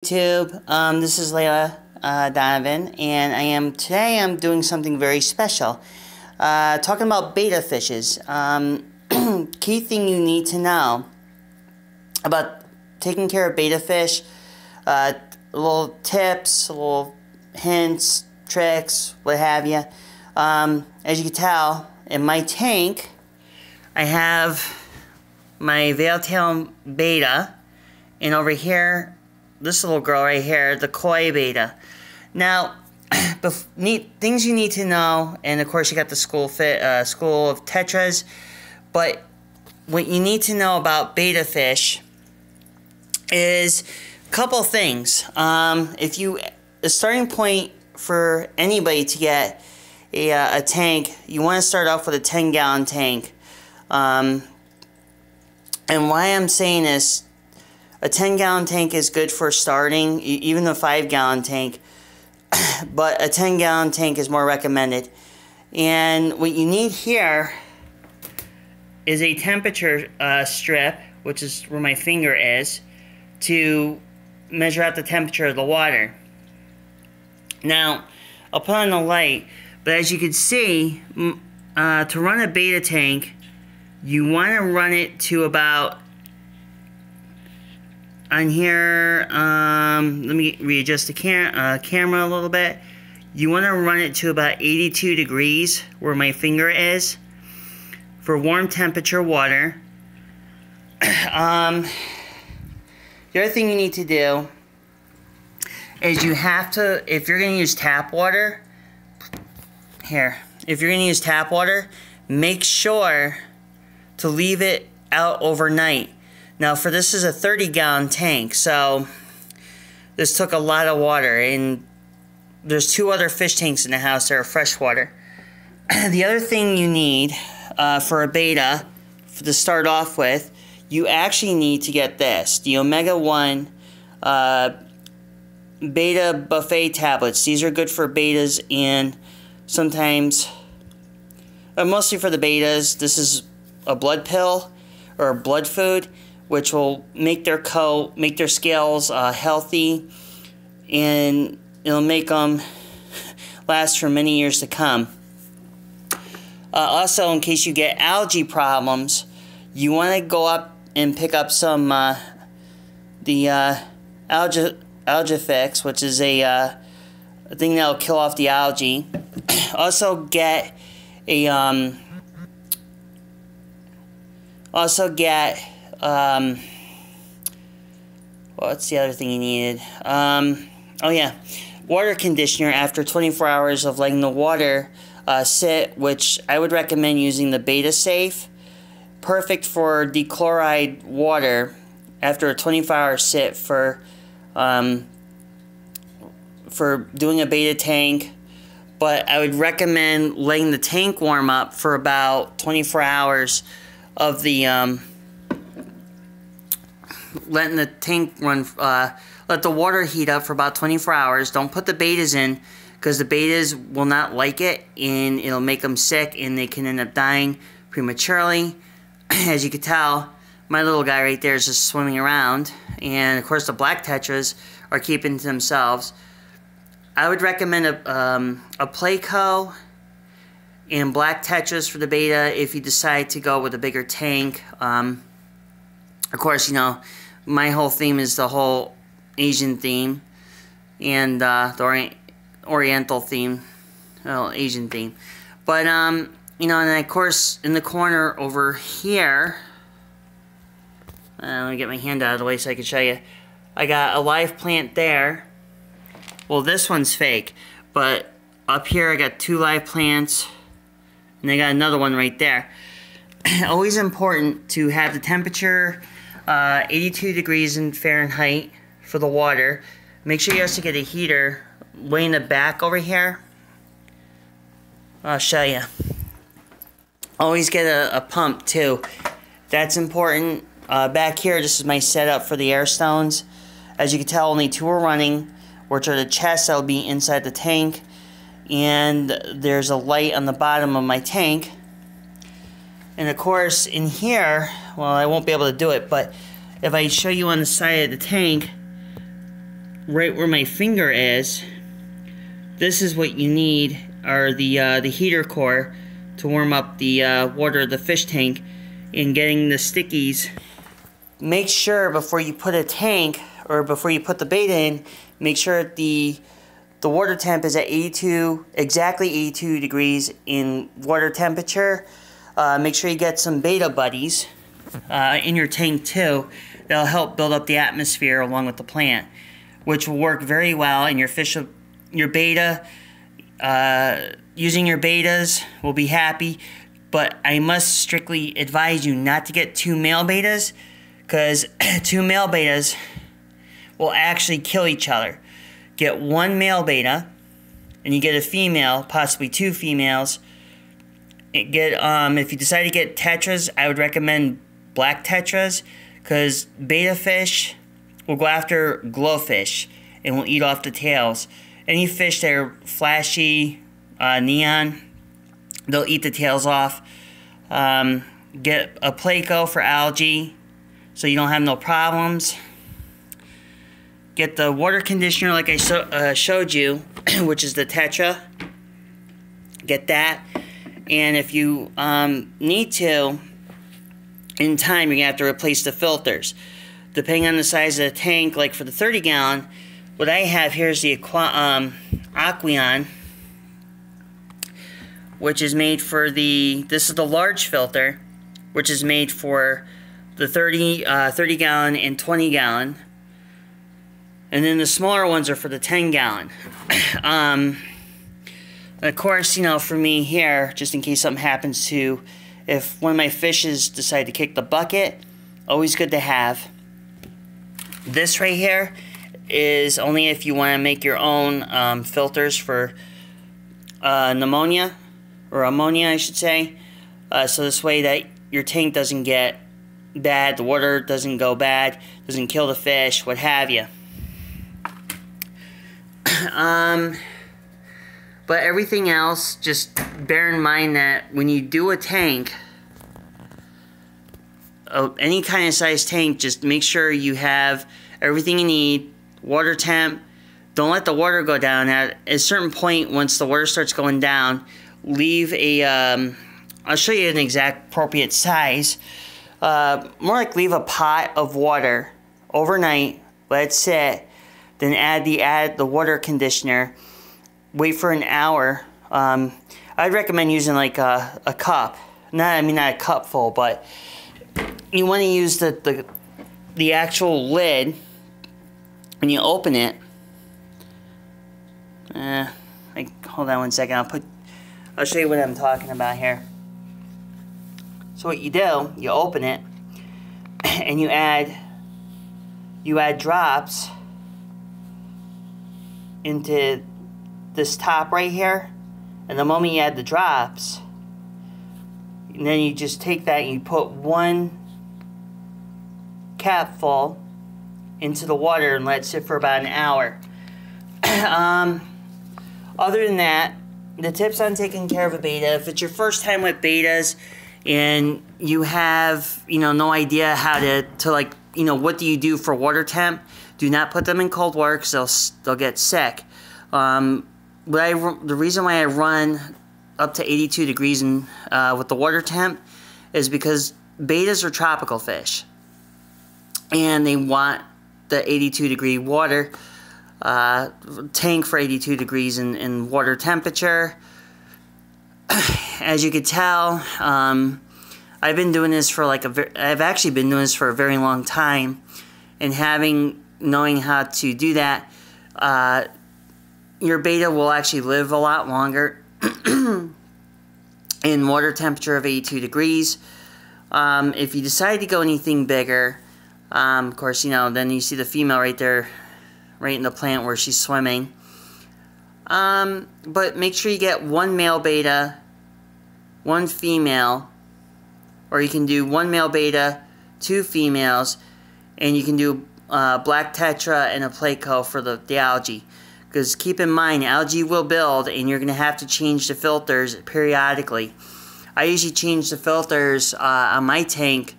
YouTube. This is Layla Donovan, and today I'm doing something very special. Talking about betta fishes. Key thing you need to know about taking care of betta fish. Little tips, little hints, tricks, what have you. As you can tell, in my tank, I have my veil-tailed betta, and over here, this little girl right here, the koi betta. Now, things you need to know, and of course you got the school of tetras, but what you need to know about betta fish is a couple things. The starting point for anybody to get a tank, you want to start off with a 10-gallon tank. And why I'm saying this, a 10-gallon tank is good for starting, even a 5-gallon tank, but a 10-gallon tank is more recommended. And what you need here is a temperature strip, which is where my finger is, to measure out the temperature of the water. Now, I'll put on the light, but as you can see, to run a betta tank, you want to run it to about, on here, let me readjust the camera a little bit. You want to run it to about 82 degrees, where my finger is, for warm temperature water. The other thing you need to do is you have to, if you're going to use tap water, if you're going to use tap water, make sure to leave it out overnight. Now, for this is a 30-gallon tank, so this took a lot of water, and there's 2 other fish tanks in the house that are freshwater. The other thing you need for a betta, to start off with, you actually need to get this, the Omega-1 Betta Buffet tablets. These are good for bettas, and sometimes, mostly for the bettas, this is a blood pill or blood food, which will make their scales healthy, and it'll make them last for many years to come. Also, in case you get algae problems, you want to go up and pick up some the Algifix, which is a thing that'll kill off the algae. Also get a what's the other thing you needed? Oh yeah, water conditioner after 24 hours of letting the water sit, which I would recommend using the Betta Safe. Perfect for dechloride water after a 24-hour sit for doing a betta tank. But I would recommend letting the tank warm up for about 24 hours of the letting the tank run, let the water heat up for about 24 hours. Don't put the bettas in, because the bettas will not like it, and it'll make them sick, and they can end up dying prematurely. As you can tell, my little guy right there is just swimming around, and of course the black tetras are keeping to themselves. I would recommend a Playco and black tetras for the betta if you decide to go with a bigger tank. Of course, you know, my whole theme is the whole Asian theme, and the Oriental theme, well, Asian theme. But, you know, and of course, in the corner over here, let me get my hand out of the way so I can show you. I got a live plant there. Well, this one's fake, but up here I got 2 live plants, and I got another one right there. Always important to have the temperature 82 degrees in Fahrenheit for the water. Make sure you also get a heater way in the back over here. I'll show you. Always get a pump too. That's important. Back here, this is my setup for the air stones. As you can tell, only 2 are running, which are the chests that will be inside the tank. And there's a light on the bottom of my tank. And of course, in here, well, I won't be able to do it, but if I show you on the side of the tank, right where my finger is, this is what you need, are the heater core to warm up the water of the fish tank and getting the stickies. Make sure before you put a tank, or before you put the Betta in, make sure the water temp is at exactly 82 degrees in water temperature. Make sure you get some Betta buddies in your tank too. That'll help build up the atmosphere along with the plant, which will work very well. And your fish, your Betta, using your Bettas will be happy. But I must strictly advise you not to get 2 male Bettas, because 2 male Bettas will actually kill each other. Get 1 male Betta, and you get a female, possibly 2 females. If you decide to get tetras, I would recommend black tetras, because Betta fish will go after glowfish and will eat off the tails. Any fish that are flashy, neon, they'll eat the tails off. Get a Placo for algae, so you don't have no problems. Get the water conditioner like I showed you, which is the Tetra. Get that. And if you need to, in time, you're going to have to replace the filters. Depending on the size of the tank, like for the 30-gallon, what I have here is the Aqueon, which is made for this is the large filter, which is made for the 30-gallon and 20-gallon. And then the smaller ones are for the 10-gallon. Of course, you know, for me here, just in case something happens to, if one of my fishes decide to kick the bucket, always good to have. This right here is only if you want to make your own filters for pneumonia, or ammonia, I should say. So this way that your tank doesn't get bad, the water doesn't go bad, doesn't kill the fish, what have you. But everything else, just bear in mind that when you do a tank, any kind of size tank, just make sure you have everything you need. Water temp, don't let the water go down. At a certain point, once the water starts going down, leave a, I'll show you an exact appropriate size. More like leave a pot of water overnight, let it sit, then add the water conditioner. Wait for an hour. I'd recommend using like a cup. Not a cup full, but you want to use the actual lid when you open it. Hold on one second. I'll show you what I'm talking about here. So what you do, you open it, and you add drops into this top right here, and the moment you add the drops, and then you just take that and you put 1 capful into the water and let it sit for about an hour. Other than that, the tips on taking care of a Betta, if it's your first time with Bettas and you have, no idea how to like, what do you do for water temp, do not put them in cold water because they'll get sick. The reason why I run up to 82 degrees with the water temp is because Bettas are tropical fish, and they want the 82 degree water tank for 82 degrees in water temperature. As you could tell, I've been doing this for I've actually been doing this for a very long time, and knowing how to do that, your Betta will actually live a lot longer in water temperature of 82 degrees. If you decide to go anything bigger, of course, then you see the female right there, right in the plant where she's swimming. But make sure you get 1 male Betta, 1 female, or you can do 1 male Betta, 2 females, and you can do black tetra and a Placo for the algae. Because keep in mind, algae will build, and you're going to have to change the filters periodically. I usually change the filters on my tank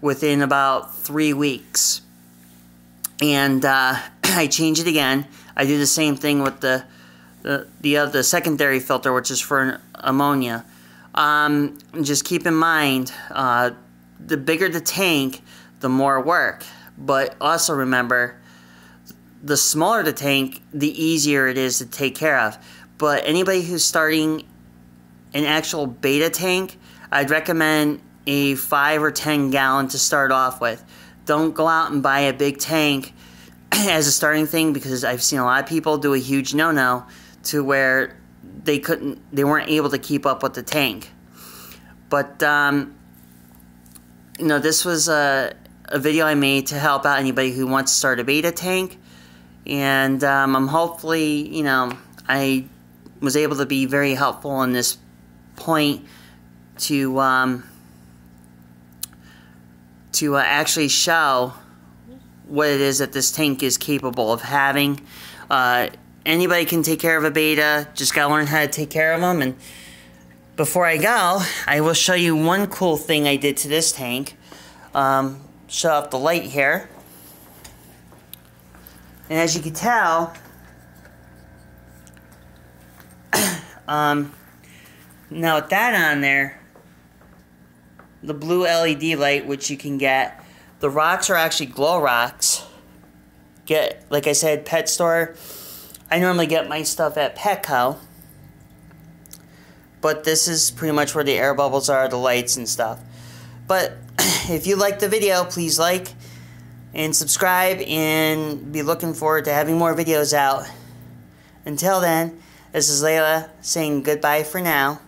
within about 3 weeks. and I change it again. I do the same thing with the secondary filter, which is for ammonia. Just keep in mind, the bigger the tank, the more work. But also remember, the smaller the tank, the easier it is to take care of. But anybody who's starting an actual Betta tank, I'd recommend a 5 or 10 gallon to start off with. Don't go out and buy a big tank as a starting thing, because I've seen a lot of people do a huge no-no to where they weren't able to keep up with the tank. But you know, this was a video I made to help out anybody who wants to start a Betta tank, and I'm hopefully, you know, I was able to be very helpful in this point to actually show what it is that this tank is capable of having. Anybody can take care of a Betta, just gotta learn how to take care of them. And before I go, I will show you one cool thing I did to this tank. Shut off the light here. And as you can tell, now with that on there, the blue LED light, which you can get, the rocks are actually glow rocks. Like I said, pet store. I normally get my stuff at Petco, but this is pretty much where the air bubbles are, the lights and stuff. But if you liked the video, please like and subscribe, and be looking forward to having more videos out. Until then, this is Layla saying goodbye for now.